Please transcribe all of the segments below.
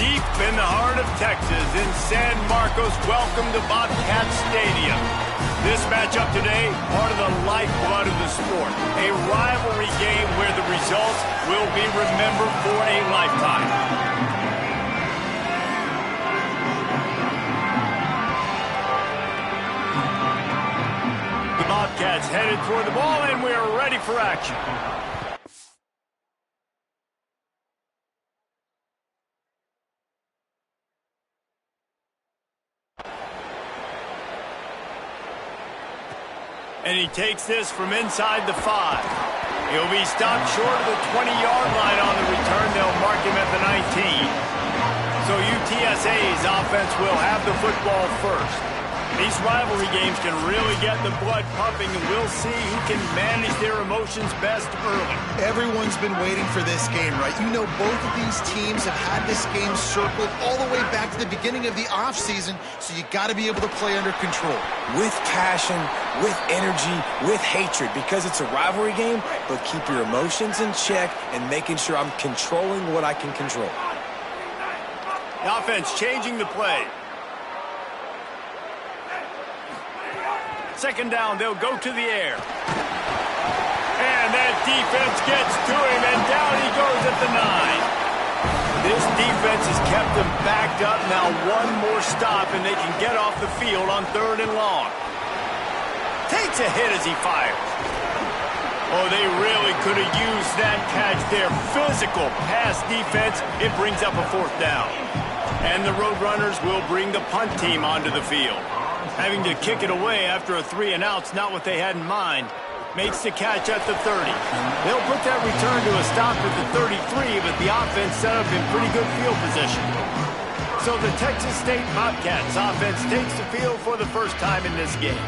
Deep in the heart of Texas, in San Marcos, welcome to Bobcat Stadium. This matchup today, part of the lifeblood of the sport. A rivalry game where the results will be remembered for a lifetime. The Bobcats headed toward the ball, and we're ready for action. And he takes this from inside the 5. He'll be stopped short of the 20-yard line on the return. They'll mark him at the 19. So UTSA's offense will have the football first. These rivalry games can really get the blood pumping, and we'll see who can manage their emotions best early. Everyone's been waiting for this game, right? You know, both of these teams have had this game circled all the way back to the beginning of the offseason, so you got to be able to play under control. With passion, with energy, with hatred, because it's a rivalry game, but keep your emotions in check and making sure I'm controlling what I can control. The offense changing the play. Second down, they'll go to the air. And that defense gets to him, and down he goes at the 9. This defense has kept them backed up. Now one more stop, and they can get off the field on 3rd and long. Takes a hit as he fires. Oh, they really could have used that catch there. Physical pass defense. It brings up a 4th down. And the Roadrunners will bring the punt team onto the field. Having to kick it away after a 3-and-out's not what they had in mind. Makes the catch at the 30. They'll put that return to a stop at the 33, but the offense set up in pretty good field position. So the Texas State Bobcats offense takes the field for the first time in this game.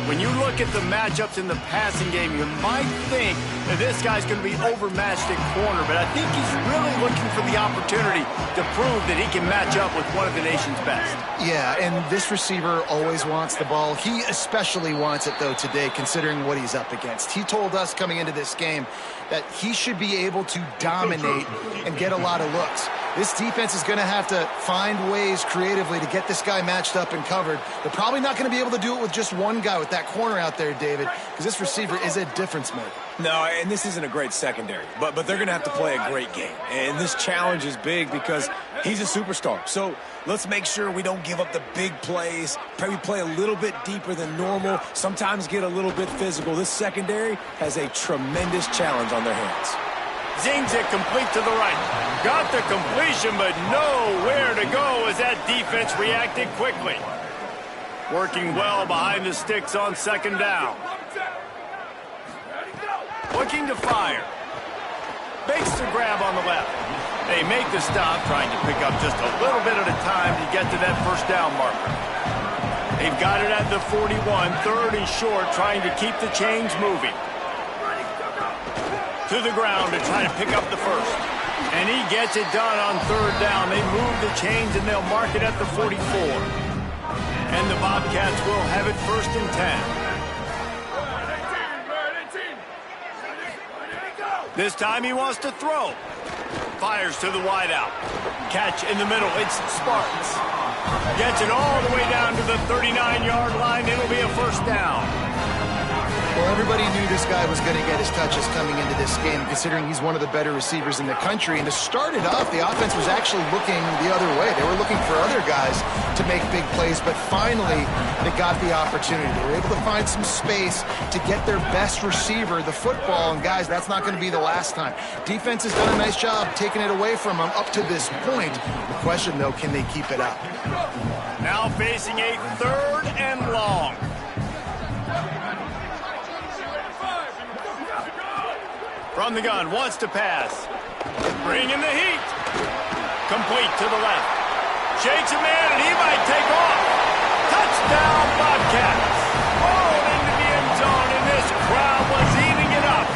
When you look at the matchups in the passing game, you might think that this guy's going to be overmatched at corner, but I think he's really looking for the opportunity to prove that he can match up with one of the nation's best. Yeah, and this receiver always wants the ball. He especially wants it, though, today, considering what he's up against. He told us coming into this game that he should be able to dominate and get a lot of looks. This defense is going to have to find ways creatively to get this guy matched up and covered. They're probably not going to be able to do it with just one guy with that corner out there, David, because this receiver is a difference maker. No, and this isn't a great secondary, but they're going to have to play a great game. And this challenge is big because he's a superstar. So let's make sure we don't give up the big plays. Maybe play a little bit deeper than normal, sometimes get a little bit physical. This secondary has a tremendous challenge on their hands. Zings it complete to the right. Got the completion, but nowhere to go as that defense reacted quickly. Working well behind the sticks on 2nd down. Looking to fire. Makes the grab on the left. They make the stop, trying to pick up just a little bit at a time to get to that 1st down marker. They've got it at the 41, 3rd and short, trying to keep the chains moving. To the ground to try to pick up the 1st. And he gets it done on 3rd down. They move the chains, and they'll mark it at the 44. And the Bobcats will have it 1st and 10. This time he wants to throw. Fires to the wideout. Catch in the middle. It's Sparks. Gets it all the way down to the 39-yard line. It'll be a 1st down. Well, everybody knew this guy was going to get his touches coming into this game, considering he's one of the better receivers in the country. And to start it off, the offense was actually looking the other way. They were looking for other guys to make big plays, but finally they got the opportunity. They were able to find some space to get their best receiver the football. And, guys, that's not going to be the last time. Defense has done a nice job taking it away from them up to this point. The question, though, can they keep it up? Now facing a 3rd and long. From the gun, wants to pass. Bringing the heat. Complete to the left. Shakes a man, and he might take off. Touchdown, Bobcats. All into the end zone, and this crowd was eating it up.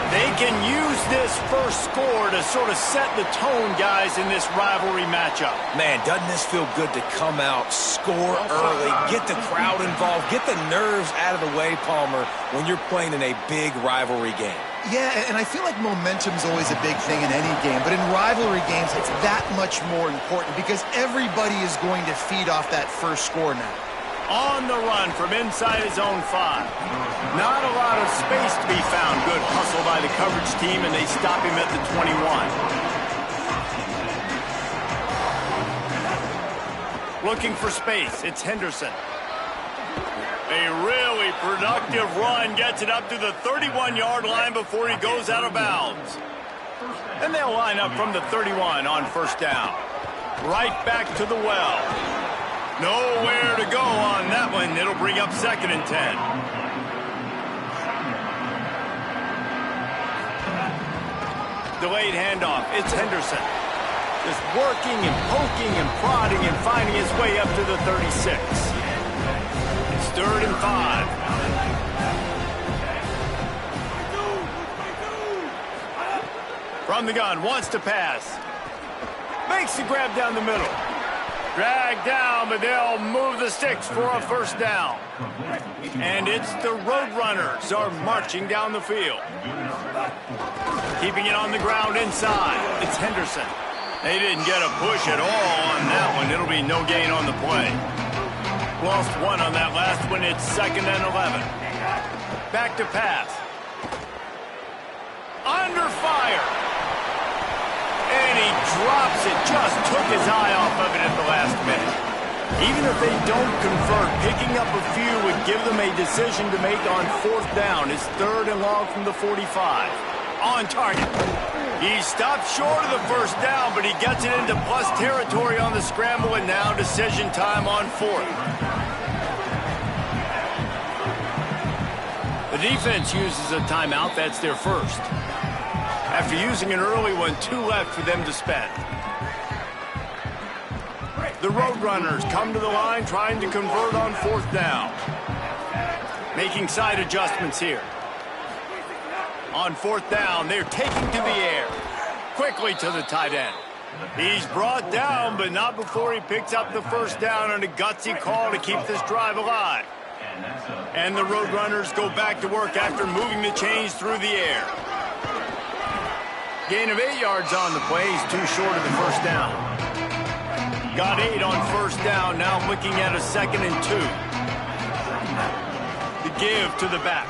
They can use this first score to sort of set the tone, guys, in this rivalry matchup. Man, doesn't this feel good to come out, score early, get the crowd involved, get the nerves out of the way, Palmer, when you're playing in a big rivalry game? Yeah, and I feel like momentum's always a big thing in any game, but in rivalry games, it's that much more important because everybody is going to feed off that first score now. On the run from inside his own 5. Not a lot of space to be found. Good hustle by the coverage team, and they stop him at the 21. Looking for space. It's Henderson. A really productive run gets it up to the 31-yard line before he goes out of bounds. And they'll line up from the 31 on first down. Right back to the well. Nowhere to go on that one. It'll bring up 2nd and 10. Delayed handoff. It's Henderson. Just working and poking and prodding and finding his way up to the 36. It's 3rd and 5. From the gun, wants to pass. Makes the grab down the middle. Dragged down, but they'll move the sticks for a first down. And it's the Roadrunners are marching down the field. Keeping it on the ground inside. It's Henderson. They didn't get a push at all on that one. It'll be no gain on the play. Lost 1 on that last one. It's 2nd and 11. Back to pass. Under fire. And he drops it. Just took his eye off of it at the last minute. Even if they don't convert, picking up a few would give them a decision to make on 4th down. It's 3rd and long from the 45. On target. He stopped short of the first down, but he gets it into plus territory on the scramble, and now decision time on 4th. The defense uses a timeout. That's their first. After using an early one, 2 left for them to spend. The Roadrunners come to the line trying to convert on 4th down. Making side adjustments here. On 4th down, they're taking to the air. Quickly to the tight end. He's brought down, but not before he picks up the first down on a gutsy call to keep this drive alive. And the Roadrunners go back to work after moving the chains through the air. Gain of 8 yards on the play. He's too short of the first down. Got 8 on first down. Now looking at a 2nd and 2. The give to the back.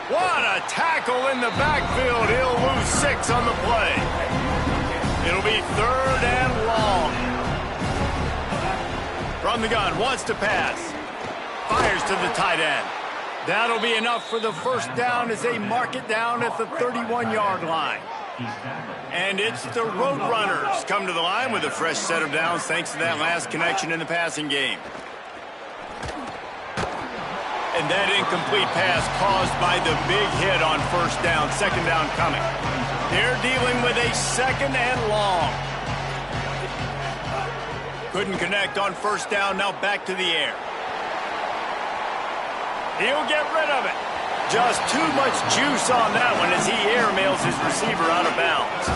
What a tackle in the backfield. He'll lose 6 on the play. It'll be 3rd and long. From the gun, wants to pass. Fires to the tight end. That'll be enough for the first down as they mark it down at the 31-yard line. And it's the Roadrunners come to the line with a fresh set of downs thanks to that last connection in the passing game. And that incomplete pass caused by the big hit on first down. 2nd down coming. They're dealing with a 2nd and long. Couldn't connect on first down. Now back to the air. He'll get rid of it. Just too much juice on that one as he airmails his receiver out of bounds.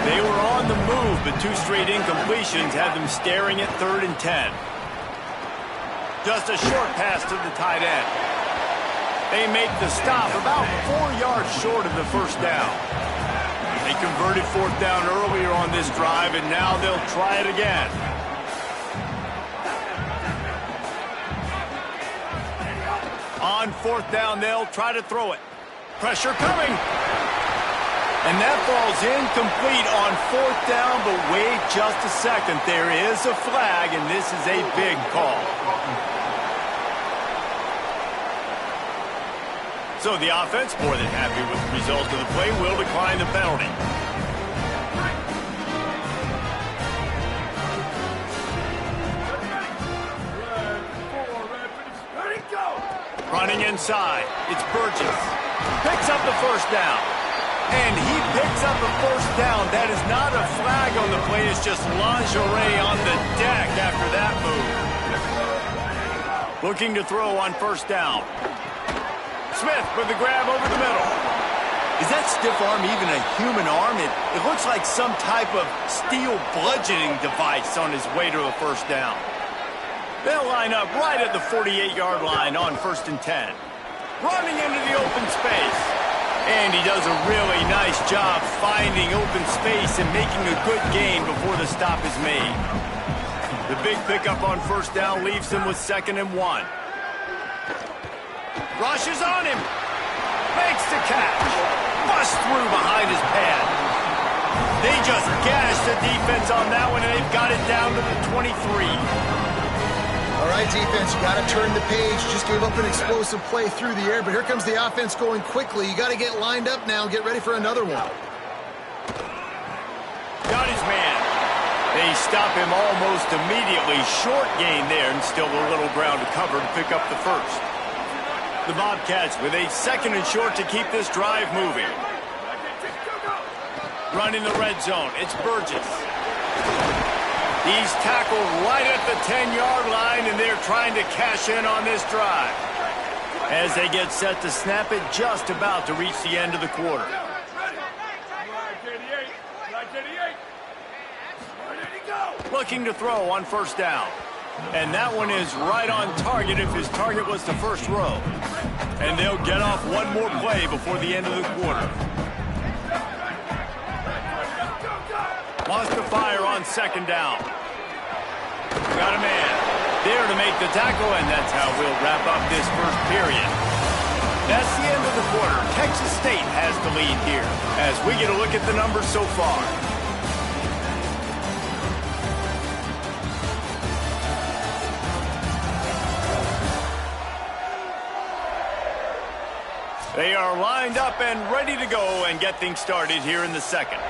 They were on the move, but 2 straight incompletions had them staring at 3rd and 10. Just a short pass to the tight end. They make the stop about 4 yards short of the first down. They converted 4th down earlier on this drive, and now they'll try it again. On 4th down, they'll try to throw it. Pressure coming. And that ball's incomplete on 4th down, but wait just a second. There is a flag, and this is a big call. So the offense, more than happy with the result of the play, will decline the penalty. Running inside, it's Burgess. Picks up the first down. And he picks up the first down. That is not a flag on the play. It's just lingerie on the deck after that move. Looking to throw on first down. Smith with the grab over the middle. Is that stiff arm even a human arm? It looks like some type of steel bludgeoning device on his way to a first down. They'll line up right at the 48-yard line on 1st and 10. Running into the open space. And he does a really nice job finding open space and making a good gain before the stop is made. The big pickup on first down leaves him with 2nd and 1. Rushes on him. Makes the catch. Busts through behind his pad. They just gashed the defense on that one, and they've got it down to the 23. All right, defense, you got to turn the page. Just gave up an explosive play through the air, but here comes the offense going quickly. You got to get lined up now and get ready for another one. Got his man. They stop him almost immediately. Short gain there, and still a little ground to cover to pick up the first. The Bobcats with a 2nd and short to keep this drive moving. Running the red zone, it's Burgess. He's tackled right at the 10-yard line, and they're trying to cash in on this drive. As they get set to snap it, just about to reach the end of the quarter. Looking to throw on first down. And that one is right on target if his target was the first row. And they'll get off one more play before the end of the quarter. Wants to fire on 2nd down. Got a man there to make the tackle, and that's how we'll wrap up this first period. That's the end of the quarter. Texas State has the lead here as we get a look at the numbers so far. They are lined up and ready to go and get things started here in the 2nd.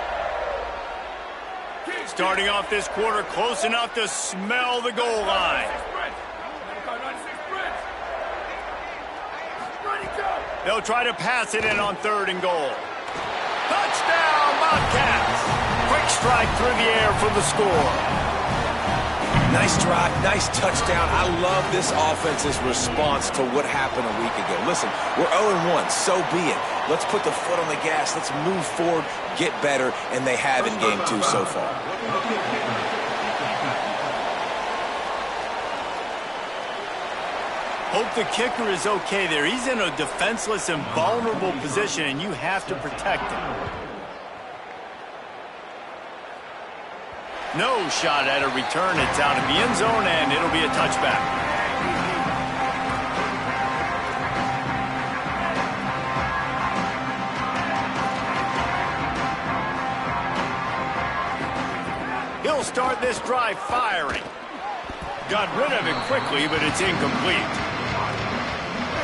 Starting off this quarter close enough to smell the goal line. They'll try to pass it in on 3rd and goal. Touchdown, Bobcats! Quick strike through the air for the score. Nice drive, nice touchdown. I love this offense's response to what happened a week ago. Listen, we're 0-1, so be it. Let's put the foot on the gas. Let's move forward, get better, and they have in game 2 so far. Hope the kicker is okay there. He's in a defenseless and vulnerable position, and you have to protect him. No shot at a return. It's out of the end zone, and it'll be a touchback. He'll start this drive firing. Got rid of it quickly, but it's incomplete.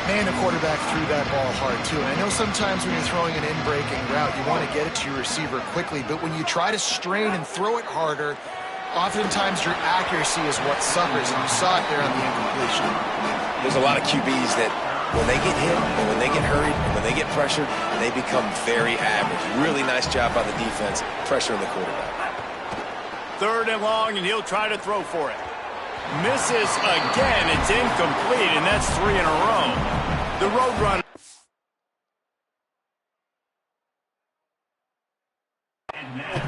Man, the quarterback threw that ball hard, too. And I know sometimes when you're throwing an in-breaking route, you want to get it to your receiver quickly. But when you try to strain and throw it harder, oftentimes your accuracy is what suffers. And you saw it there on the incompletion. There's a lot of QBs that when they get hit and when they get hurried and when they get pressured, they become very average. Really nice job by the defense, pressuring the quarterback. 3rd and long, and he'll try to throw for it. Misses again. It's incomplete, and that's 3 in a row. The Roadrunner.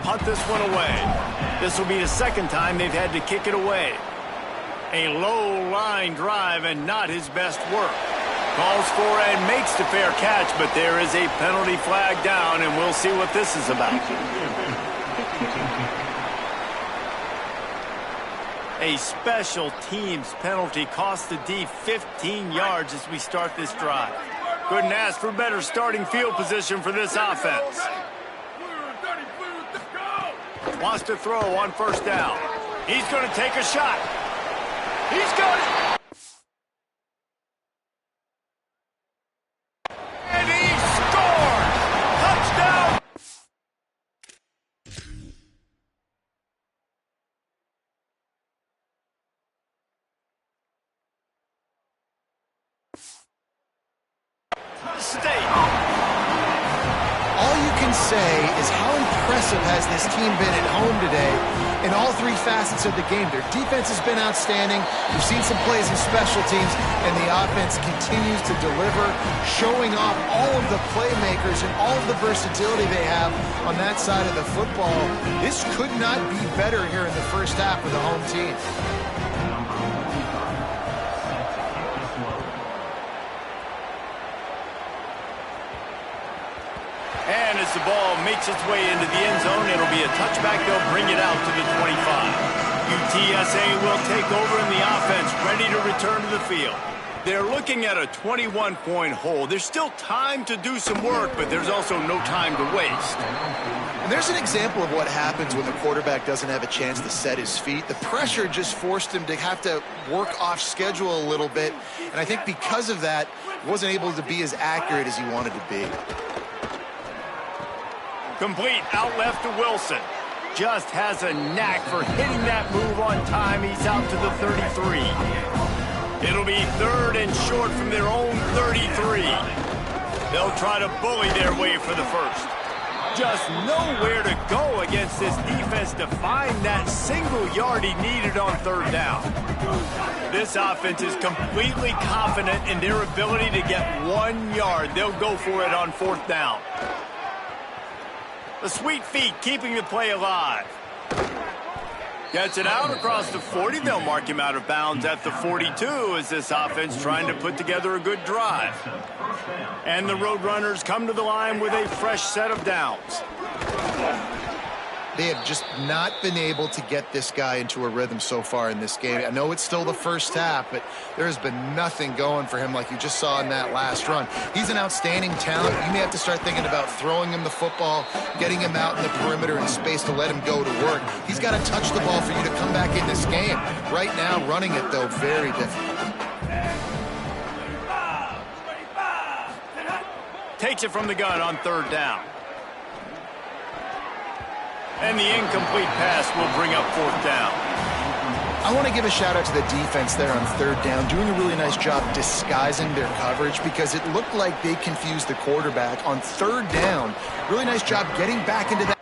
Punt this one away. This will be the 2nd time they've had to kick it away. A low line drive and not his best work. Calls for and makes the fair catch, but there is a penalty flag down, and we'll see what this is about. A special teams penalty cost the D 15 yards as we start this drive. Couldn't ask for better starting field position for this offense. Wants to throw on first down. He's going to take a shot. He's got it. And he scored! Touchdown! State. All you can say is how impressive has this team been at home today in all 3 facets of the game. Their defense has been outstanding. We've seen some plays in special teams, and the offense continues to deliver, showing off all of the playmakers and all of the versatility they have on that side of the football. This could not be better here in the first half with the home team. as the ball makes its way into the end zone, it'll be a touchback. They'll bring it out to the 25. UTSA will take over in the offense, ready to return to the field. They're looking at a 21-point hole. There's still time to do some work, but there's also no time to waste. And there's an example of what happens when the quarterback doesn't have a chance to set his feet. The pressure just forced him to have to work off schedule a little bit. And I think because of that, he wasn't able to be as accurate as he wanted to be. Complete out left to Wilson. Just has a knack for hitting that move on time. He's out to the 33. It'll be 3rd and short from their own 33. They'll try to bully their way for the first. Just nowhere to go against this defense to find that single yard he needed on 3rd down. This offense is completely confident in their ability to get 1 yard. They'll go for it on 4th down. The sweet feet keeping the play alive. Gets it out across the 40. They'll mark him out of bounds at the 42 as this offense trying to put together a good drive. And the Roadrunners come to the line with a fresh set of downs. They have just not been able to get this guy into a rhythm so far in this game. I know it's still the first half, but there has been nothing going for him like you just saw in that last run. He's an outstanding talent. You may have to start thinking about throwing him the football, getting him out in the perimeter in space to let him go to work. He's got to touch the ball for you to come back in this game. Right now, running it, though, very difficult. Takes it from the gun on 3rd down. And the incomplete pass will bring up 4th down. I want to give a shout out to the defense there on 3rd down, doing a really nice job disguising their coverage because it looked like they confused the quarterback on 3rd down. Really nice job getting back into that.